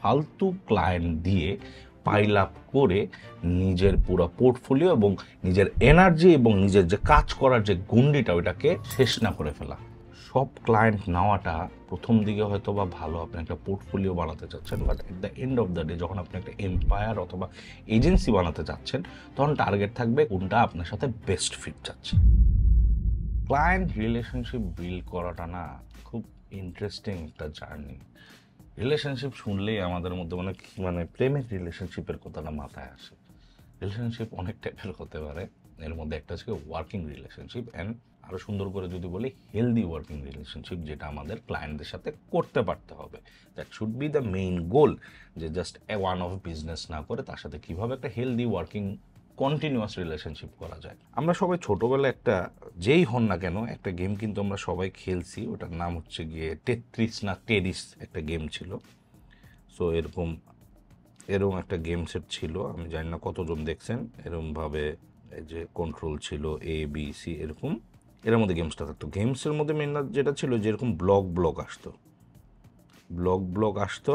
ফালতু ক্লায়েন্ট দিয়ে pile up করে নিজের পুরো পোর্টফোলিও এবং নিজের এনার্জি এবং নিজের যে কাজ করার যে গুন্ডিটা ওইটাকে শেষ না করে ফেলা। সব ক্লায়েন্ট নেওয়াটা প্রথম দিকে হয়তো বা ভালো, আপনি একটা পোর্টফোলিও বানাতে চাচ্ছেন, but at the end of the day যখন আপনি একটা এম্পায়ার অথবা এজেন্সি বানাতে চাচ্ছেন, তখন টার্গেট থাকবে কোনটা আপনার সাথে বেস্ট ফিট যাচ্ছে। ক্লায়েন্ট রিলেশনশিপ বিল্ড করাটা না খুব ইন্টারেস্টিং একটা জার্নি। রিলেশনশিপ শুনলেই আমাদের মধ্যে মানে প্রেমের রিলেশনশিপের কথাটা মাথায় আসে। রিলেশনশিপ অনেক টাইপের হতে পারে, এর মধ্যে একটা হচ্ছে ওয়ার্কিং রিলেশনশিপ, অ্যান্ড আরও সুন্দর করে যদি বলি হেলদি ওয়ার্কিং রিলেশনশিপ, যেটা আমাদের ক্লায়েন্টদের সাথে করতে পারতে হবে। That should be the main গোল, যে জাস্ট ওয়ান অফ বিজনেস না করে তার সাথে কীভাবে একটা হেলদি ওয়ার্কিং কন্টিনিউয়াস রিলেশনশিপ করা যায়। আমরা সবাই ছোটোবেলায় একটা, যেই হন না কেন, একটা গেম কিন্তু আমরা সবাই খেলছি, ওটার নাম হচ্ছে গিয়ে টেট্রিস না টেরিস একটা গেম ছিল। সো এরকম একটা গেম সেট ছিল, আমি জানি না কতজন দেখছেন। এরকমভাবে এই যে কন্ট্রোল ছিল ABC, এর মধ্যে গেমসটা থাকতো। গেমসের মধ্যে মেন যেটা ছিল, যেরকম ব্লক আসতো,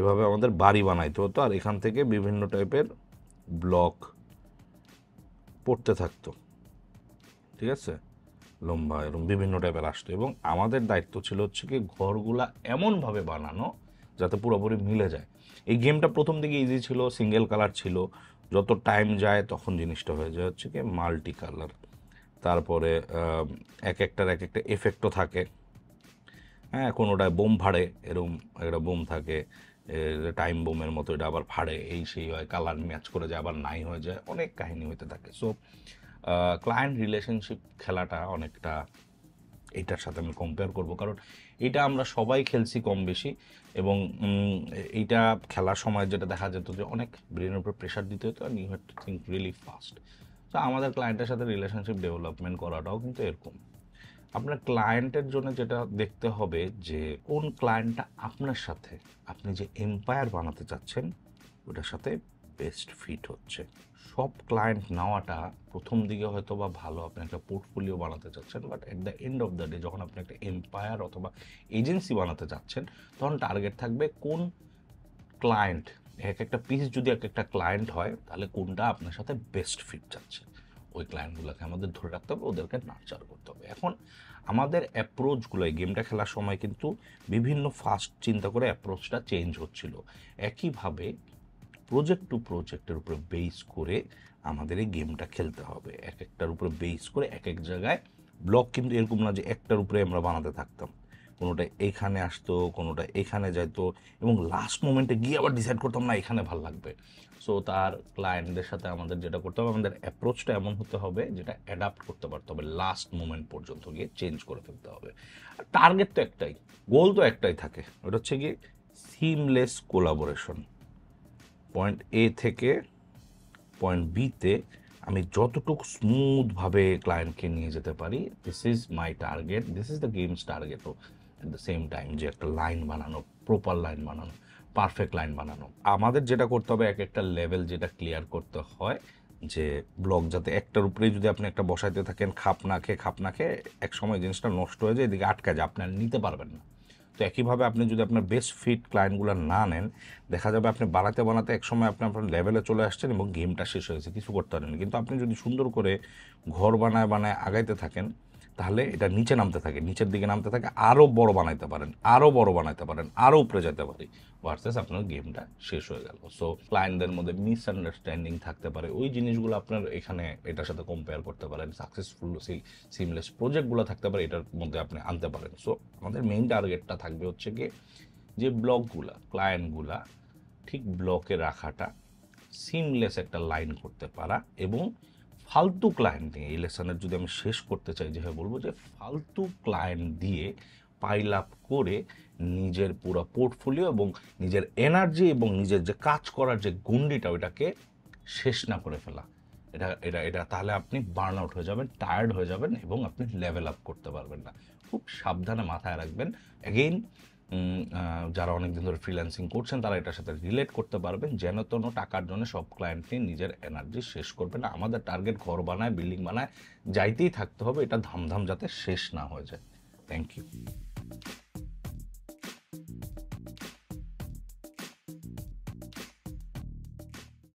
এভাবে আমাদের বাড়ি বানাইতে হতো, আর এখান থেকে বিভিন্ন টাইপের ব্লক পড়তে থাকতো, ঠিক আছে, লম্বা এরকম বিভিন্ন টাইপের আসতো, এবং আমাদের দায়িত্ব ছিল হচ্ছে কি ঘরগুলা এমনভাবে বানানো যাতে পুরোপুরি মিলে যায়। এই গেমটা প্রথম দিকে ইজি ছিল, সিঙ্গেল কালার ছিল, যত টাইম যায় তখন জিনিসটা হয়ে যায় হচ্ছে কি মাল্টি কালার। তারপরে এক একটা এফেক্টও থাকে, হ্যাঁ, কোনোটায় বোম ফাড়ে, এরকম একটা বোম থাকে টাইম বোমের মতো, এটা আবার ফাড়ে, এই সেই হয়, কালার ম্যাচ করে যায়, আবার নাই হয়ে যায়, অনেক কাহিনী হতে থাকে। সো ক্লায়েন্ট রিলেশনশিপ খেলাটা অনেকটা এটার সাথে আমি কম্পেয়ার করব, কারণ এটা আমরা সবাই খেলছি কম বেশি, এবং এইটা খেলার সময় যেটা দেখা যেত যে অনেক ব্রেনের উপর প্রেশার দিতে হতো, and you had to think really fast. তো আমাদের ক্লায়েন্টের সাথে রিলেশনশিপ ডেভেলপমেন্ট করাটাও কিন্তু এরকম। আপনার ক্লায়েন্টের জন্য যেটা দেখতে হবে যে কোন ক্লায়েন্টটা আপনার সাথে, আপনি যে এম্পায়ার বানাতে চাচ্ছেন ওটার সাথে বেস্ট ফিট হচ্ছে। সব ক্লায়েন্ট নেওয়াটা প্রথম দিকে হয়তো বা ভালো, আপনি একটা পোর্টফোলিও বানাতে চাচ্ছেন, but at the end of the day যখন আপনি একটা এম্পায়ার অথবা এজেন্সি বানাতে চাচ্ছেন, তখন টার্গেট থাকবে কোন ক্লায়েন্ট, একটা পিস যদি একটা ক্লায়েন্ট হয়, তাহলে কোনটা আপনার সাথে বেস্ট ফিট যাচ্ছে, ওই ক্লায়েন্টগুলোকে আমাদের ধরে রাখতে হবে, ওদেরকে নার্চার করতে হবে। এখন আমাদের অ্যাপ্রোচগুলো এই গেমটা খেলার সময় কিন্তু বিভিন্ন ফাস্ট চিন্তা করে অ্যাপ্রোচটা চেঞ্জ হচ্ছিল। একইভাবে প্রজেক্ট টু প্রজেক্টের উপরে বেস করে আমাদের এই গেমটা খেলতে হবে, একটার উপরে বেস করে এক জায়গায় ব্লক, কিন্তু এরকম না যে একটার উপরে আমরা বানাতে থাকতাম, কোনোটা এইখানে আসতো, কোনোটা এখানে যাইতো, এবং লাস্ট মোমেন্টে গিয়ে আবার ডিসাইড করতাম না এখানে ভাল লাগবে। সো তার ক্লায়েন্টদের সাথে আমাদের যেটা করতে হবে, আমাদের অ্যাপ্রোচটা এমন হতে হবে যেটা অ্যাডাপ্ট করতে পারতে হবে, লাস্ট মোমেন্ট পর্যন্ত গিয়ে চেঞ্জ করে ফেলতে হবে। আর টার্গেট তো একটাই, গোল তো একটাই থাকে, ওটা হচ্ছে গিয়ে সিমলেস কোলাবোরেশন। পয়েন্ট A থেকে পয়েন্ট Bতে আমি যতটুকু স্মুথভাবে ক্লায়েন্টকে নিয়ে যেতে পারি, this is my target, this is the games টার্গেটও অ্যাট দ্য সেম টাইম, যে একটা লাইন বানানো, প্রপার লাইন বানানো, পারফেক্ট লাইন বানানো। আমাদের যেটা করতে হবে, একটা লেভেল যেটা ক্লিয়ার করতে হয়, যে ব্লক যাতে একটার উপরেই যদি আপনি একটা বসাইতে থাকেন, খাপ না খেয়ে এক সময় জিনিসটা নষ্ট হয়ে যায়, এদিকে আটকা যায়, আপনি আর নিতে পারবেন না। তো একইভাবে আপনি যদি আপনার বেস্ট ফিট ক্লায়েন্টগুলো না নেন, দেখা যাবে আপনি বানাতে এক সময় আপনি আপনার লেভেলে চলে আসছেন এবং গেমটা শেষ হয়েছে, কিছু করতে পারেন। কিন্তু আপনি যদি সুন্দর করে ঘর বানায় আগাইতে থাকেন, তাহলে এটা নিচের দিকে নামতে থাকে, আরও বড় বানাইতে পারেন, আরও উপরে যেতে পারি, ভার্সেস আপনার গেমটা শেষ হয়ে গেল। সো ক্লায়েন্টদের মধ্যে মিসআন্ডারস্ট্যান্ডিং থাকতে পারে, ওই জিনিসগুলো আপনার এখানে এটার সাথে কম্পেয়ার করতে পারেন। সাকসেসফুল সিমলেস প্রজেক্টগুলো থাকতে পারে, এটার মধ্যে আপনি আনতে পারেন। সো আমাদের মেইন টার্গেটটা থাকবে হচ্ছে কি যে ব্লকগুলা, ক্লায়েন্টগুলা ঠিক ব্লকে রাখাটা, সিমলেস একটা লাইন করতে পারা, এবং ফালতু ক্লায়েন্ট নিয়ে এই লেসনের যদি আমি শেষ করতে চাই, যেভাবে বলবো যে ফালতু ক্লায়েন্ট দিয়ে পাইল আপ করে নিজের পুরো পোর্টফোলিও এবং নিজের এনার্জি এবং নিজের যে কাজ করার যে গুন্ডিটা ওইটাকে শেষ না করে ফেলা। এটা তাহলে আপনি বার্ন আউট হয়ে যাবেন, টায়ার্ড হয়ে যাবেন, এবং আপনি লেভেল আপ করতে পারবেন না। খুব সাবধানে মাথায় রাখবেন। অ্যাগেইন, যারা অনেকদিন ধরে ফ্রিল্যান্সিং করছেন তারা এটার সাথে রিলেট করতে পারবেন, যেন তেন টাকার জন্য সব ক্লায়েন্ট নিয়ে নিজের এনার্জি শেষ করবে না। আমাদের টার্গেট ঘর বানায়, বিল্ডিং বানায় যাইতেই থাকতে হবে, এটা ধামধাম যাতে শেষ না হয়ে যায়। Thank you.